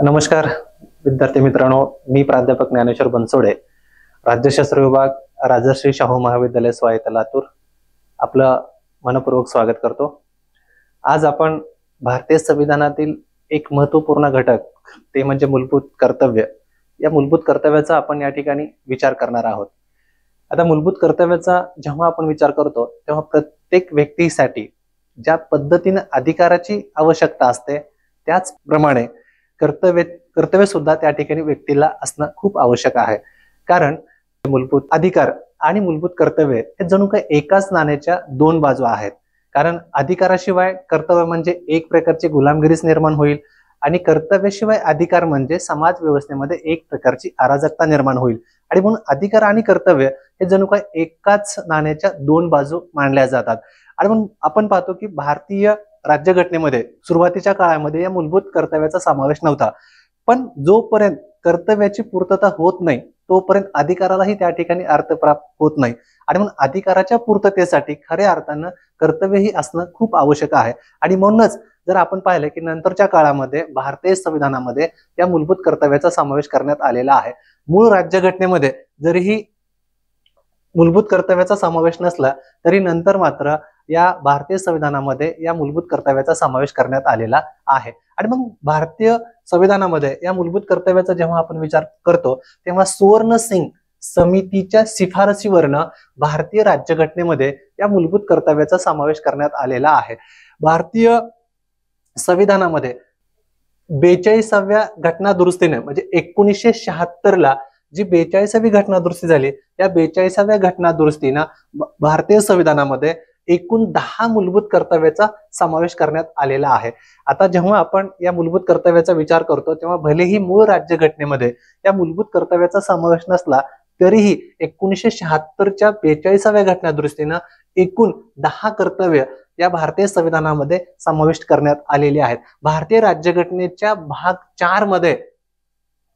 नमस्कार विद्यार्थी मित्रांनो, मी प्राध्यापक ज्ञानेश्वर बनसोडे, राज्यशास्त्र विभाग, राजर्षी शाहू महाविद्यालय स्वायत्त लातूर आपलं मनपूर्वक स्वागत करतो। आज आपण भारतीय संविधानातील एक महत्त्वपूर्ण घटक ते म्हणजे मूलभूत कर्तव्य, या मूलभूत कर्तव्याचा आपण या ठिकाणी विचार करणार आहोत। आता मूलभूत कर्तव्याचा जेव्हा आपण विचार करतो तेव्हा प्रत्येक व्यक्तीसाठी ज्या पद्धतीने अधिकाराची आवश्यकता असते त्याचप्रमाणे कर्तव्य सुद्धा त्या ठिकाणी व्यक्तीला असणं खूप आवश्यक आहे। कारण मूलभूत अधिकार आणि मूलभूत कर्तव्य हे जणू काही एकाच नाण्याच्या दोन बाजू आहेत। कारण अधिकाराशिवाय कर्तव्य म्हणजे एक प्रकारची गुलामगिरीच निर्माण होईल आणि कर्तव्याशिवाय अधिकार म्हणजे समाज व्यवस्थेमध्ये एक प्रकारची अराजकता निर्माण होईल। आणि म्हणून अधिकार आणि कर्तव्य हे जणू काही एकाच नाण्याच्या दोन बाजू मानल्या जातात। आणि म्हणून आपण पाहतो की भारतीय राज्यघटनेमध्ये सुरुवातीच्या काळामध्ये या मूलभूत कर्तव्याचा समावेश नव्हता, पण जोपर्यंत कर्तव्याची पूर्तता होत नाही तोपर्यंत अधिकारालाही त्या ठिकाणी अर्थ प्राप्त होत नाही। आणि म्हणून अधिकाराच्या पूर्ततेसाठी खऱ्या अर्थानं कर्तव्यही असणं खूप आवश्यक आहे। आणि म्हणूनच जर आपण पाहिलं की नंतरच्या काळामध्ये भारतीय संविधानामध्ये या मूलभूत कर्तव्याचा समावेश करण्यात आलेला आहे। मूळ राज्यघटनेमध्ये जरीही मूलभूत कर्तव्याचा समावेश नसला तरी नंतर मात्र या भारतीय संविधानामध्ये या मूलभूत कर्तव्याचा समावेश करण्यात आलेला आहे। आणि मग भारतीय संविधानामध्ये या मूलभूत कर्तव्याचा जेव्हा आपण विचार करतो तेव्हा सुवर्ण सिंग समितीच्या शिफारसीवरनं भारतीय राज्यघटनेमध्ये या मूलभूत कर्तव्याचा समावेश करण्यात आलेला आहे। भारतीय संविधानामध्ये 42व्या घटना दुरुस्तीने म्हणजे 1976 ला जी 42वी घटना दुरुस्ती झाली, या 42व्या घटना दुरुस्तीनं भारतीय संविधानामध्ये एकूण 10 मूलभूत कर्तव्याचा समावेश करण्यात आलेला आहे। आता जेव्हा आपण या मूलभूत कर्तव्याचा विचार करतो तेव्हा भलेही मूळ राज्यघटनेमध्ये या मूलभूत कर्तव्याचा समावेश नसला तरीही 1976च्या 42व्या घटना दुरुस्तीनं एकूण 10 कर्तव्य या भारतीय संविधानामध्ये समाविष्ट करण्यात आलेली आहेत। भारतीय राज्यघटनेच्या भाग 4 मध्ये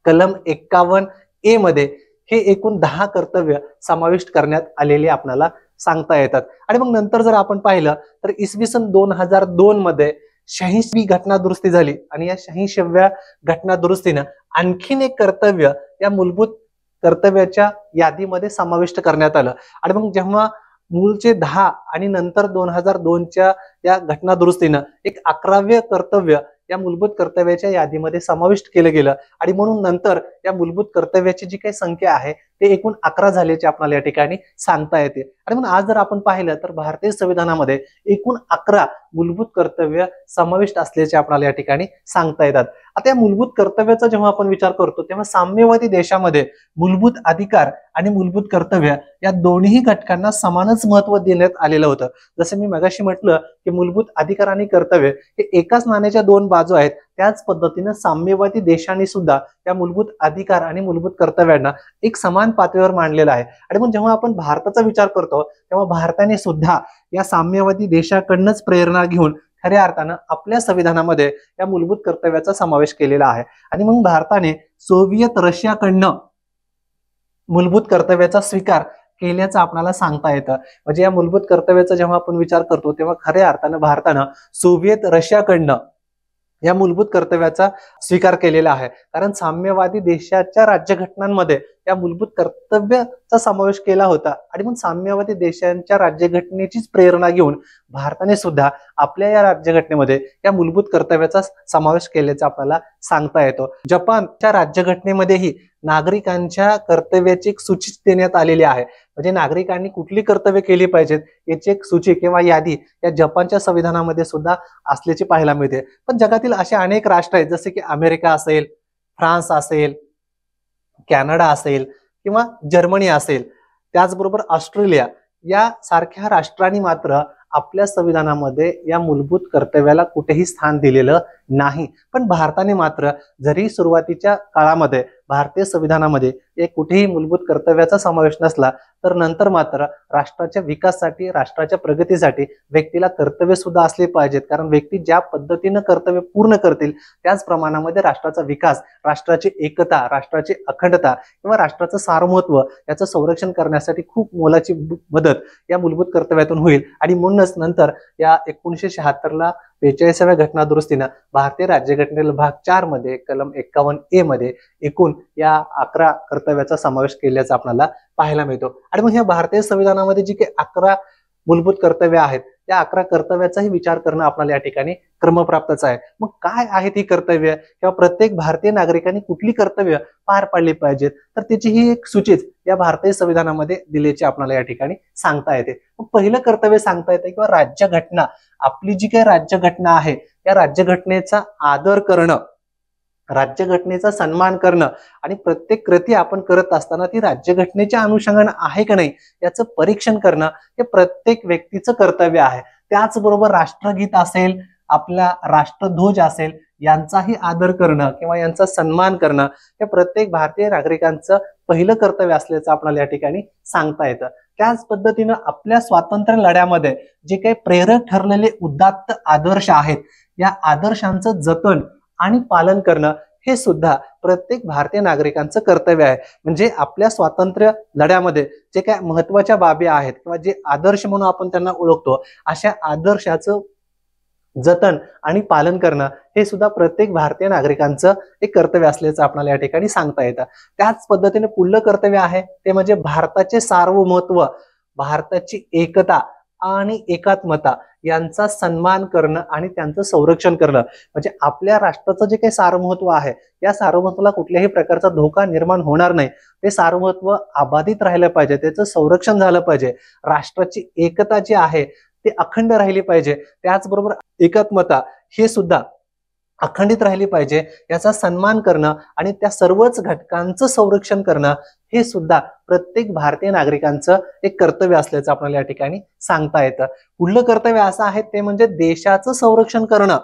कलम 51A मध्ये हे एकूण 10 कर्तव्य समाविष्ट करण्यात आलेले आपल्याला सांगता येतात। आणि मग नंतर जर आपण पाहिलं तर इसवी सन 2002 मध्ये 86वी घटना दुरुस्ती झाली आणि या 86व्या घटना दुरुस्तीनं आणखीन एक कर्तव्य या मूलभूत कर्तव्याच्या यादीमध्ये समाविष्ट करण्यात आलं। आणि मग जेव्हा मूळचे 10 आणि नंतर 2002च्या या घटना दुरुस्तीनं एक 11वे कर्तव्य या मूलभूत कर्तव्याच्या यादीमध्ये समाविष्ट केलं गेलं आणि म्हणून नंतर या मूलभूत कर्तव्याची जी काही संख्या आहे ते एकूण 11 झाल्याचे आपल्याला या ठिकाणी सांगता येते। आणि म्हणून आज जर आपण पाहिलं तर भारतीय संविधानामध्ये एकूण 11 मूलभूत कर्तव्य समाविष्ट असल्याचे आपल्याला या ठिकाणी सांगता येतात। आता या मूलभूत कर्तव्याचा जेव्हा आपण विचार करतो तेव्हा साम्यवादी देशामध्ये मूलभूत अधिकार आणि मूलभूत कर्तव्य या दोन्ही घटकांना समानच महत्त्व देण्यात आलेलं होतं। जसं मी मगाशी म्हटलं की मूलभूत अधिकार आणि कर्तव्य हे एकाच नाण्याच्या दोन बाजू आहेत, त्याच पद्धतीने साम्यवादी देशांनी सुद्धा या मूलभूत अधिकार आणि मूलभूत कर्तव्यांना एक समान पातळीवर मांडलेला आहे। आणि मग जेव्हा आपण भारताचा विचार करतो तेव्हा भारताने सुद्धा या साम्यवादी देशाकडनंच प्रेरणा घेऊन खऱ्या अर्थानं आपल्या संविधानामध्ये या मूलभूत कर्तव्याचा समावेश केलेला आहे। आणि मग भारताने सोव्हिएत रशियाकडनं मूलभूत कर्तव्याचा स्वीकार केल्याचं आपल्याला सांगता येतं। म्हणजे या मूलभूत कर्तव्याचा जेव्हा आपण विचार करतो तेव्हा खऱ्या अर्थानं भारतानं सोव्हिएत रशियाकडनं या मूलभूत कर्तव्याचा स्वीकार केलेला आहे। कारण साम्यवादी देशाच्या राज्यघटनांमध्ये या मूलभूत कर्तव्याचा समावेश केला होता आणि मग साम्यवादी देशांच्या राज्यघटनेचीच प्रेरणा घेऊन भारताने सुद्धा आपल्या या राज्यघटनेमध्ये या मूलभूत कर्तव्याचा समावेश केल्याचं आपल्याला सांगता येतो। जपानच्या राज्यघटनेमध्येही नागरिकांच्या कर्तव्याची एक सूची देण्यात आलेली आहे। म्हणजे नागरिकांनी कुठली कर्तव्य केली पाहिजेत याची एक सूची किंवा यादी या जपानच्या संविधानामध्ये सुद्धा असल्याची पाहायला मिळते। पण जगातील असे अनेक राष्ट्र आहेत जसे की अमेरिका असेल, फ्रान्स असेल, कॅनडा असेल किंवा जर्मनी असेल, त्याचबरोबर ऑस्ट्रेलिया या सारख्या राष्ट्रांनी मात्र आपल्या संविधानामध्ये या मूलभूत कर्तव्याला कुठेही स्थान दिलेलं नाही। पण भारताने मात्र जरी सुरुवातीच्या काळामध्ये भारतीय संविधानामध्ये एक कुठेही मूलभूत कर्तव्याचा समावेश नसला तर नंतर मात्र राष्ट्राच्या विकासासाठी, राष्ट्राच्या प्रगतीसाठी व्यक्तीला कर्तव्य सुद्धा असले पाहिजेत। कारण व्यक्ती ज्या पद्धतीने कर्तव्य पूर्ण करतील त्याच प्रमाणामध्ये राष्ट्राचा विकास, राष्ट्राची एकता, राष्ट्राची अखंडता किंवा राष्ट्राचं सार्वभौमत्व याचं संरक्षण करण्यासाठी खूप मोलाची मदत या मूलभूत कर्तव्यातून होईल। आणि म्हणूनच नंतर या 1976 ला 45व्या घटना दुरुस्तीनं भारतीय राज्यघटनेतील भाग 4 मध्ये कलम 51A मध्ये एकूण या 11 कर्तव्याचा समावेश केल्याचा आपल्याला पाहायला मिळतो। आणि मग या भारतीय संविधानामध्ये जी काही 11 मूलभूत कर्तव्य आहेत त्या 11 कर्तव्याचाही विचार करणं आपल्याला या ठिकाणी क्रमप्राप्तच आहे। मग काय आहेत ही कर्तव्य किंवा प्रत्येक भारतीय नागरिकांनी कुठली कर्तव्य पार पाडली पाहिजेत, तर त्याची ही एक सूचीच या भारतीय संविधानामध्ये दिल्याची आपल्याला या ठिकाणी सांगता येते। मग पहिलं कर्तव्य सांगता येते किंवा राज्यघटना, आपली जी काही राज्यघटना आहे या राज्यघटनेचा आदर करणं, राज्यघटनेचा सन्मान करणं आणि प्रत्येक कृती आपण करत असताना ती राज्यघटनेच्या अनुषंगाने आहे का नाही याचं परीक्षण करणं हे प्रत्येक व्यक्तीचं कर्तव्य आहे। त्याचबरोबर राष्ट्रगीत असेल, आपला राष्ट्रध्वज असेल यांचाही आदर करणं किंवा यांचा सन्मान करणं हे प्रत्येक भारतीय नागरिकांचं पहिलं कर्तव्य असल्याचं आपल्याला या ठिकाणी सांगता येतं। त्याच पद्धतीनं आपल्या स्वातंत्र्य लढ्यामध्ये जे काही प्रेरक ठरलेले उदात्त आदर्श आहेत या आदर्शांचं जतन आणि पालन करणं हे सुद्धा प्रत्येक भारतीय नागरिकांचं कर्तव्य आहे। म्हणजे आपल्या स्वातंत्र्य लढ्यामध्ये जे काय महत्वाच्या बाबी आहेत किंवा जे आदर्श म्हणून आपण त्यांना ओळखतो अशा आदर्शाचं जतन आणि पालन करणं हे सुद्धा प्रत्येक भारतीय नागरिकांचं एक कर्तव्य असल्याचं आपल्याला या ठिकाणी सांगता येतं। त्याच पद्धतीने पुढलं कर्तव्य आहे ते म्हणजे भारताचे सार्वभौमत्व, भारताची एकता आणि एकात्मता यांचा सन्मान करणं आणि त्यांचं संरक्षण करणं। म्हणजे आपल्या राष्ट्राचं जे काही सार्वभौमत्व आहे या सार्वभौमत्वाला कुठल्याही प्रकारचा धोका निर्माण होणार नाही, ते सार्वभौमत्व अबाधित राहिलं पाहिजे, त्याचं संरक्षण झालं पाहिजे, राष्ट्राची एकता जी आहे ती अखंड राहिली पाहिजे, त्याचबरोबर एकात्मता हे सुद्धा अखंडित राहिली पाहिजे, याचा सन्मान करणं आणि त्या सर्वच घटकांचं संरक्षण करणं हे सुद्धा प्रत्येक भारतीय नागरिकांचं एक कर्तव्य असल्याचं आपल्याला या ठिकाणी सांगता येतं। पुढलं कर्तव्य असं आहे ते म्हणजे देशाचं संरक्षण करणं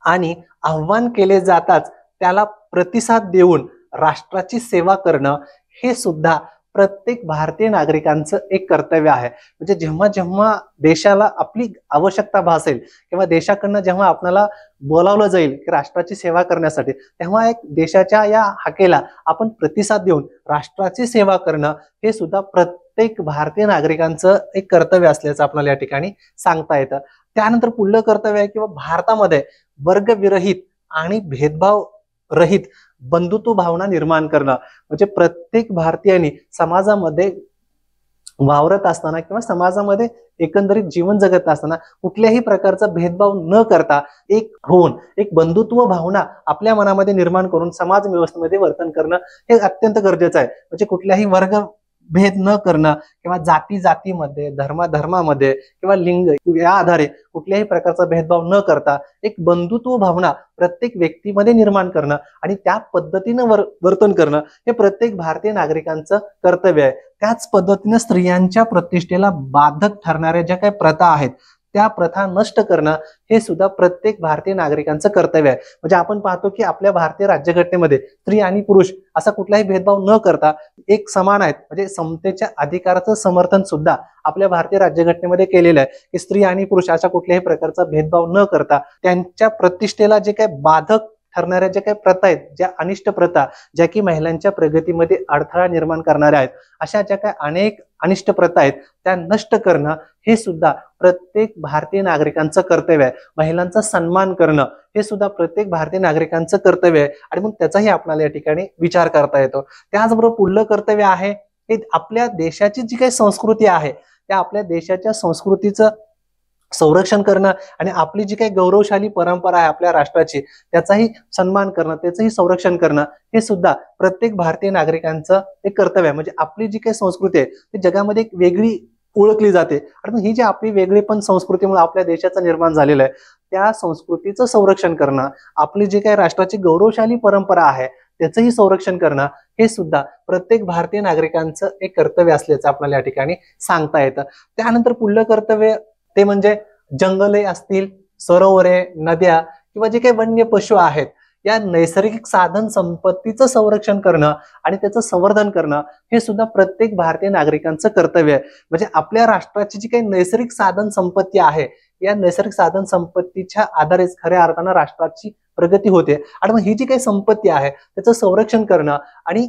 आणि आव्हान केले जाताच त्याला प्रतिसाद देऊन राष्ट्राची सेवा करणं हे सुद्धा प्रत्येक भारतीय नागरिकांचं एक कर्तव्य आहे। म्हणजे जेव्हा जेव्हा देशाला आपली आवश्यकता भासेल किंवा देशाकडनं जेव्हा आपल्याला बोलावलं जाईल की राष्ट्राची सेवा करण्यासाठी, तेव्हा एक देशाच्या या हाकेला आपण प्रतिसाद देऊन राष्ट्राची सेवा करणं हे सुद्धा प्रत्येक भारतीय नागरिकांचं एक कर्तव्य असल्याचं आपल्याला या ठिकाणी सांगता येतं। त्यानंतर पुढलं कर्तव्य आहे किंवा भारतामध्ये वर्गविरहित आणि भेदभाव रहित बंधुत्व भावना निर्माण करणं। म्हणजे प्रत्येक भारतीयांनी समाजामध्ये वावरत असताना किंवा समाजामध्ये एकंदरीत जीवन जगत असताना कुठल्याही प्रकारचा भेदभाव न करता एक होऊन एक बंधुत्व भावना आपल्या मनामध्ये निर्माण करून समाज व्यवस्थेमध्ये वर्तन करणं हे अत्यंत गरजेचं आहे। म्हणजे कुठल्याही वर्ग भेद न करणं किंवा जाती जातीमध्ये, धर्मामध्ये किंवा लिंग या आधारे कुठल्याही प्रकारचा भेदभाव न करता एक बंधुत्व भावना प्रत्येक व्यक्तीमध्ये निर्माण करणं आणि त्या पद्धतीनं वर्तन करणं हे प्रत्येक भारतीय नागरिकांचं कर्तव्य आहे। त्याच पद्धतीने स्त्रियांच्या प्रतिष्ठेला बाधक ठरणाऱ्या ज्या काही प्रथा आहेत त्या प्रथा नष्ट करणं हे सुद्धा प्रत्येक भारतीय नागरिकांचं कर्तव्य आहे। म्हणजे आपण पाहतो की आपल्या भारतीय राज्यघटनेमध्ये स्त्री आणि पुरुष असा कुठलाही भेदभाव न करता एक समान आहेत, म्हणजे समतेच्या अधिकाराचं समर्थन सुद्धा आपल्या भारतीय राज्यघटनेमध्ये केलेलं आहे की स्त्री आणि पुरुष अशा कुठल्याही प्रकारचा भेदभाव न करता त्यांच्या प्रतिष्ठेला जे काही बाधक ठरणाऱ्या ज्या काही प्रथा आहेत, ज्या अनिष्ट प्रथा ज्या की महिलांच्या प्रगतीमध्ये अडथळा निर्माण करणाऱ्या आहेत, अशा ज्या काही अनेक अनिष्ट प्रथा आहेत त्या नष्ट करणं हे सुद्धा प्रत्येक भारतीय नागरिकांचं कर्तव्य आहे। महिलांचा सन्मान करणं हे सुद्धा प्रत्येक भारतीय नागरिकांचं कर्तव्य आहे आणि मग त्याचाही आपल्याला या ठिकाणी विचार करता येतो। त्याचबरोबर पुढलं कर्तव्य आहे हे आपल्या देशाची जी काही संस्कृती आहे त्या आपल्या देशाच्या संस्कृतीचं संरक्षण करणं आणि आपली जी काही गौरवशाली परंपरा आहे आपल्या राष्ट्राची त्याचाही सन्मान करणं, त्याचंही संरक्षण करणं हे सुद्धा प्रत्येक भारतीय नागरिकांचं एक कर्तव्य आहे। म्हणजे आपली जी काही संस्कृती आहे ती जगामध्ये एक वेगळी ओळखली जाते आणि ही जी आपली वेगळीपण संस्कृतीमुळे आपल्या देशाचं निर्माण झालेलं आहे त्या संस्कृतीचं संरक्षण करणं, आपली जी काही राष्ट्राची गौरवशाली परंपरा आहे त्याचंही संरक्षण करणं हे सुद्धा प्रत्येक भारतीय नागरिकांचं एक कर्तव्य असल्याचं आपल्याला या ठिकाणी सांगता येतं। त्यानंतर पुढलं कर्तव्य ते म्हणजे जंगले असतील, सरोवरे, नद्या किंवा जे काही वन्य पशु आहेत या नैसर्गिक साधन संपत्तीचं संरक्षण करणं आणि त्याचं संवर्धन करणं हे सुद्धा प्रत्येक भारतीय नागरिकांचं कर्तव्य आहे। म्हणजे आपल्या राष्ट्राची जी काही नैसर्गिक साधन संपत्ती आहे या नैसर्गिक साधन संपत्तीच्या आधारेच खऱ्या अर्थानं राष्ट्राची प्रगती होते आणि मग ही जी काही संपत्ती आहे त्याचं संरक्षण करणं आणि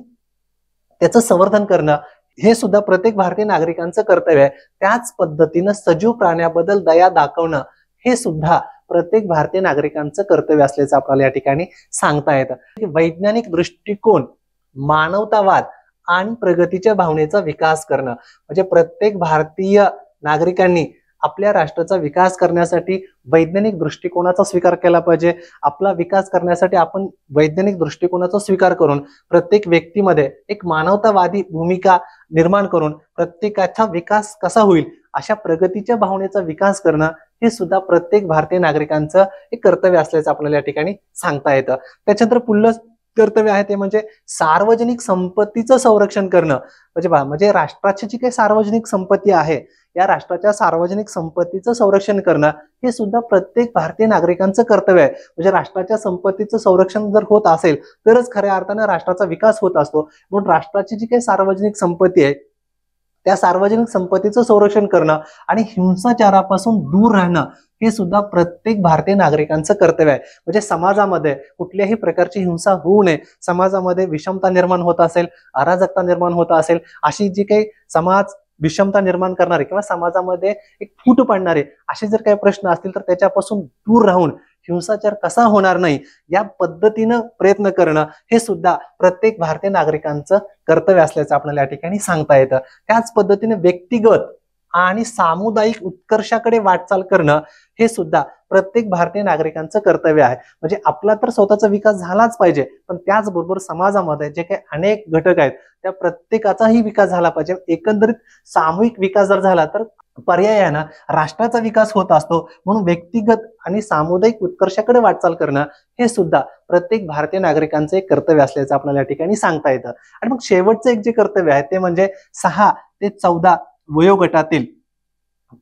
त्याचं संवर्धन करणं हे सुद्धा प्रत्येक भारतीय नागरिकांचं कर्तव्य आहे। त्याच पद्धतीनं सजीव प्राण्याबद्दल दया दाखवणं हे सुद्धा प्रत्येक भारतीय नागरिकांचं कर्तव्य असल्याचं आपल्याला या ठिकाणी सांगता येतं। वैज्ञानिक दृष्टिकोन, मानवतावाद आणि प्रगतीच्या भावनेचा विकास करणं म्हणजे प्रत्येक भारतीय नागरिकांनी आपल्या राष्ट्राचा विकास करण्यासाठी वैज्ञानिक दृष्टिकोनाचा स्वीकार केला पाहिजे। आपला विकास करण्यासाठी आपण वैज्ञानिक दृष्टिकोनाचा स्वीकार करून प्रत्येक व्यक्तीमध्ये एक मानवतावादी भूमिका निर्माण करून प्रत्येकाचा विकास कसा होईल अशा प्रगतीच्या भावनेचा विकास करणं हे सुद्धा प्रत्येक भारतीय नागरिकांचं एक कर्तव्य असल्याचं आपल्याला या ठिकाणी सांगता येतं। त्याच्यानंतर पुढलं कर्तव्य आहे ते म्हणजे सार्वजनिक संपत्तीचं संरक्षण करणं। म्हणजे राष्ट्राची जी काही सार्वजनिक संपत्ती आहे या राष्ट्राच्या सार्वजनिक संपत्तीचं संरक्षण करणं हे सुद्धा प्रत्येक भारतीय नागरिकांचं कर्तव्य आहे। म्हणजे राष्ट्राच्या संपत्तीचं संरक्षण जर होत असेल तरच खऱ्या अर्थाने राष्ट्राचा विकास होत असतो। म्हणून राष्ट्राची जी काही सार्वजनिक संपत्ती आहे त्या सार्वजनिक संपत्तीचं संरक्षण करणं आणि हिंसाचारापासून दूर राहणं हे सुद्धा प्रत्येक भारतीय नागरिकांचं कर्तव्य आहे। म्हणजे समाजामध्ये कुठल्याही प्रकारची हिंसा होऊ नये, समाजामध्ये विषमता निर्माण होत असेल, अराजकता निर्माण होत असेल, अशी जी काही समाज विषमता निर्माण करणारे किंवा समाजामध्ये एक फूट पाडणारे असे जर काही प्रश्न असतील तर त्याच्यापासून दूर राहून हिंसाचार कसा होणार नाही या पद्धतीनं प्रयत्न करणं हे सुद्धा प्रत्येक भारतीय नागरिकांचं कर्तव्य असल्याचं आपल्याला या ठिकाणी सांगता येतं। त्याच पद्धतीने व्यक्तिगत आणि सामुदायिक उत्कर्षाकडे वाटचाल करणं हे सुद्धा प्रत्येक भारतीय नागरिकांचं कर्तव्य आहे। म्हणजे आपला तर स्वतःचा विकास झालाच पाहिजे, पण त्याचबरोबर समाजामध्ये जे काही अनेक घटक आहेत त्या प्रत्येकाचाही विकास झाला पाहिजे। एकंदरीत सामूहिक विकास जर झाला तर पर्यायानं राष्ट्राचा विकास होत असतो। म्हणून व्यक्तिगत आणि सामुदायिक उत्कर्षाकडे वाटचाल करणं हे सुद्धा प्रत्येक भारतीय नागरिकांचं एक कर्तव्य असल्याचं आपल्याला या ठिकाणी सांगता येतं। आणि मग शेवटचं एक जे कर्तव्य आहे ते म्हणजे 6 ते 14 वयोगटातील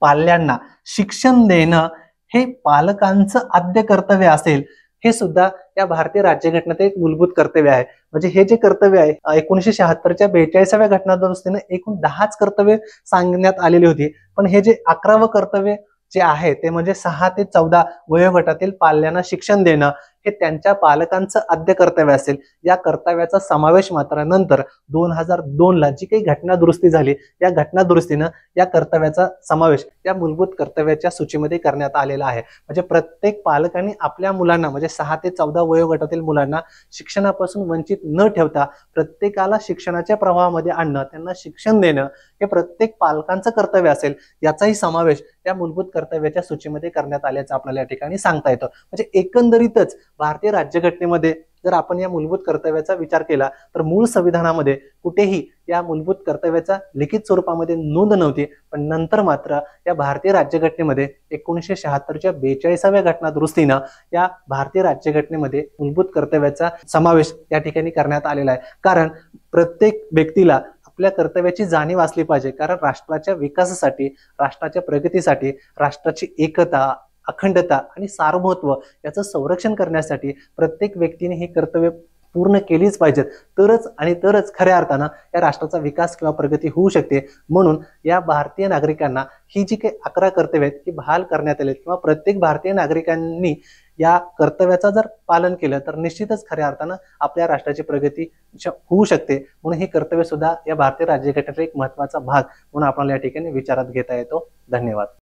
पाल्यांना शिक्षण देणं हे पालकांचं आद्य कर्तव्य असेल हे सुद्धा या भारतीय राज्यघटनेत एक मूलभूत कर्तव्य आहे। म्हणजे हे जे कर्तव्य आहे 1976च्या 42व्या घटना दुरुस्तीने एकूण 10च कर्तव्य सांगण्यात आलेली होती, पण हे जे 11वं कर्तव्य जे आहे ते म्हणजे 6 ते 14 वयोगटातील पाल्यांना शिक्षण देणं हे त्यांच्या पालकांचं आद्य कर्तव्य असेल। या कर्तव्याचा समावेश मात्र नंतर 2002ला जी काही घटना दुरुस्ती झाली या घटना दुरुस्तीनं या कर्तव्याचा समावेश या मूलभूत कर्तव्याच्या सूचीमध्ये करण्यात आलेला आहे। म्हणजे प्रत्येक पालकांनी आपल्या मुलांना म्हणजे 6 ते 14 वयोगटातील मुलांना शिक्षणापासून वंचित न ठेवता प्रत्येकाला शिक्षणाच्या प्रवाहामध्ये आणणं, त्यांना शिक्षण देणं हे प्रत्येक पालकांचं कर्तव्य असेल। याचाही समावेश या मूलभूत कर्तव्याच्या सूचीमध्ये करण्यात आल्याचं आपल्याला या ठिकाणी सांगता येतं। म्हणजे एकंदरीतच भारतीय राज्यघटनेमध्ये जर आपण या मूलभूत कर्तव्याचा विचार केला तर मूळ संविधानामध्ये कुठेही या मूलभूत कर्तव्याचा लिखित स्वरूपामध्ये नोंद नव्हती, पण नंतर मात्र या भारतीय राज्यघटनेमध्ये 1976च्या 42व्या घटना दुरुस्तीनं या भारतीय राज्यघटनेमध्ये मूलभूत कर्तव्याचा समावेश या ठिकाणी करण्यात आलेला आहे। कारण प्रत्येक व्यक्तीला आपल्या कर्तव्याची जाणीव असली पाहिजे। कारण राष्ट्राच्या विकासासाठी, राष्ट्राच्या प्रगतीसाठी, राष्ट्राची एकता, अखंडता आणि सार्वभौमत्व याचं संरक्षण करण्यासाठी प्रत्येक व्यक्तीने ही कर्तव्य पूर्ण केलीच पाहिजेत, तरच खऱ्या अर्थानं या राष्ट्राचा विकास किंवा प्रगती होऊ शकते। म्हणून या भारतीय नागरिकांना ही जी काही 11 कर्तव्य आहेत ती बहाल करण्यात आली किंवा प्रत्येक भारतीय नागरिकांनी या कर्तव्याचा जर पालन केलं तर निश्चितच खऱ्या अर्थानं आपल्या राष्ट्राची प्रगती होऊ शकते। म्हणून हे कर्तव्य सुद्धा या भारतीय राज्यघटनेचा एक महत्त्वाचा भाग म्हणून आपल्याला या ठिकाणी विचारात घेता येतो। धन्यवाद।